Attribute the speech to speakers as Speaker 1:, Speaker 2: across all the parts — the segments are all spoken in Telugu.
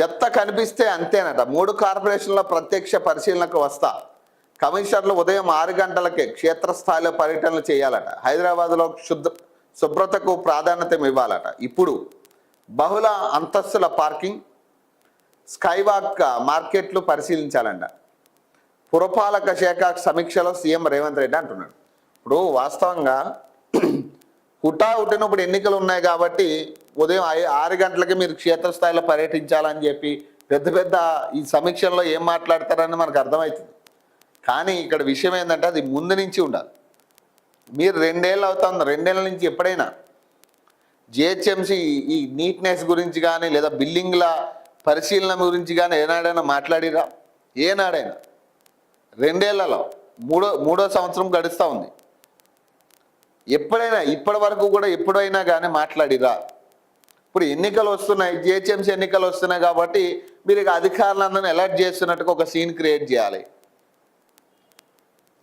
Speaker 1: చెత్త కనిపిస్తే అంతేనట. 3 కార్పొరేషన్ల ప్రత్యక్ష పరిశీలనకు వస్తా. కమిషనర్లు ఉదయం 6 గంటలకే క్షేత్రస్థాయిలో పర్యటనలు చేయాలట. హైదరాబాద్లో శుభ్రతకు ప్రాధాన్యత ఇవ్వాలట. ఇప్పుడు బహుళ అంతస్తుల పార్కింగ్, స్కైవాక్ మార్కెట్లు పరిశీలించాలంట. పురపాలక శాఖ సమీక్షలో సీఎం రేవంత్ రెడ్డి అంటున్నాడు. ఇప్పుడు వాస్తవంగా హుటాహుటిన ఇప్పుడు ఎన్నికలు ఉన్నాయి కాబట్టి ఉదయం 6 గంటలకి మీరు క్షేత్రస్థాయిలో పర్యటించాలని చెప్పి పెద్ద పెద్ద ఈ సమీక్షల్లో ఏం మాట్లాడతారని మనకు అర్థమవుతుంది. కానీ ఇక్కడ విషయం ఏంటంటే అది ముందు నుంచి ఉండాలి. మీరు 2 ఏళ్ళు అవుతుంది, 2 ఏళ్ళ నుంచి ఎప్పుడైనా జిహెచ్ఎంసీ ఈ నీట్నెస్ గురించి కానీ లేదా బిల్డింగ్ల పరిశీలన గురించి కానీ ఏనాడైనా మాట్లాడిరా? ఏనాడైనా 2 ఏళ్లలో మూడో సంవత్సరం గడుస్తూ ఉంది. ఎప్పుడైనా ఇప్పటి వరకు కూడా ఎప్పుడైనా కానీ మాట్లాడిరా? ఇప్పుడు ఎన్నికలు వస్తున్నాయి, జిహెచ్ఎంసీ ఎన్నికలు వస్తున్నాయి కాబట్టి మీరు ఇక అధికారులందరినీ అలర్ట్ చేస్తున్నట్టుగా ఒక సీన్ క్రియేట్ చేయాలి.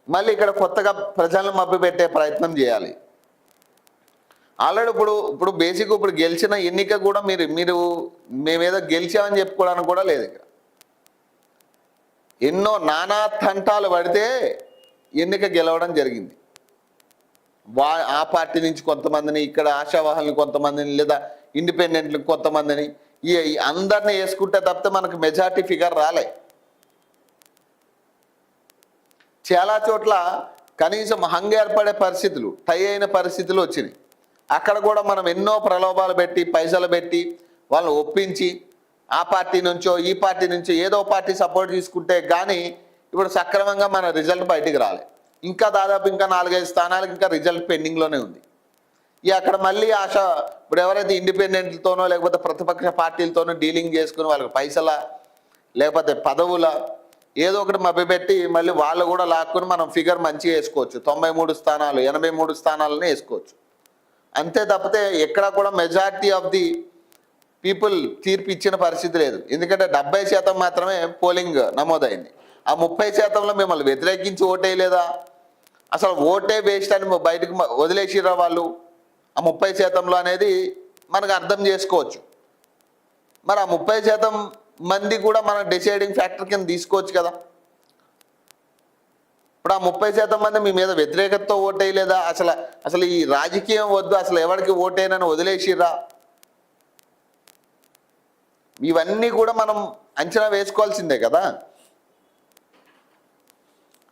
Speaker 1: మళ్ళీ ఇక్కడ కొత్తగా ప్రజలను మభ్యపెట్టే ప్రయత్నం చేయాలి. ఆల్రెడీ ఇప్పుడు బేసిక్ ఇప్పుడు గెలిచిన ఎన్నిక కూడా మీరు మేమేదో గెలిచామని చెప్పుకోవడానికి కూడా లేదు. ఇక్కడ ఎన్నో నానా తంటాలు పడితే ఎన్నిక గెలవడం జరిగింది. ఆ పార్టీ నుంచి కొంతమందిని, ఇక్కడ ఆశావాహుల్ని కొంతమందిని, లేదా ఇండిపెండెంట్లకు కొంతమందిని, అందరినీ వేసుకుంటే తప్పితే మనకు మెజార్టీ ఫిగర్ రాలే. చాలా చోట్ల కనీసం హంగ్ ఏర్పడే పరిస్థితులు, టై అయిన పరిస్థితులు వచ్చినాయి. అక్కడ కూడా మనం ఎన్నో ప్రలోభాలు పెట్టి, పైసలు పెట్టి వాళ్ళని ఒప్పించి ఆ పార్టీ నుంచో ఈ పార్టీ నుంచో ఏదో పార్టీ సపోర్ట్ తీసుకుంటే కానీ ఇప్పుడు సక్రమంగా మన రిజల్ట్ బయటికి రాలే. ఇంకా దాదాపు ఇంకా 4-5 స్థానాలకు ఇంకా రిజల్ట్ పెండింగ్లోనే ఉంది. అక్కడ మళ్ళీ ఇప్పుడు ఎవరైతే ఇండిపెండెంట్లతోనో లేకపోతే ప్రతిపక్ష పార్టీలతోనో డీలింగ్ చేసుకుని వాళ్ళకి పైసల లేకపోతే పదవుల ఏదో ఒకటి మభ్యపెట్టి మళ్ళీ వాళ్ళు కూడా లాక్కుని మనం ఫిగర్ మంచిగా వేసుకోవచ్చు. 93 స్థానాలు 83 స్థానాలని వేసుకోవచ్చు. అంతే తప్పితే ఎక్కడ కూడా మెజారిటీ ఆఫ్ ది పీపుల్ తీర్పు ఇచ్చిన పరిస్థితి లేదు. ఎందుకంటే 70% మాత్రమే పోలింగ్ నమోదైంది. ఆ 30%లో మిమ్మల్ని వ్యతిరేకించి ఓటేయలేదా? అసలు ఓటే వేస్ట్ అని బయటకు వదిలేసిరా వాళ్ళు ఆ 30%లో అనేది మనకు అర్థం చేసుకోవచ్చు. మరి ఆ 30% మంది కూడా మన డిసైడింగ్ ఫ్యాక్టర్ కింద తీసుకోవచ్చు కదా. ఇప్పుడు ఆ 30% మంది మీ మీద వ్యతిరేకతతో ఓటేయలేదా? అసలు ఈ రాజకీయం వద్దు, అసలు ఎవరికి ఓటేనని వదిలేసిరా? ఇవన్నీ కూడా మనం అంచనా వేసుకోవాల్సిందే కదా.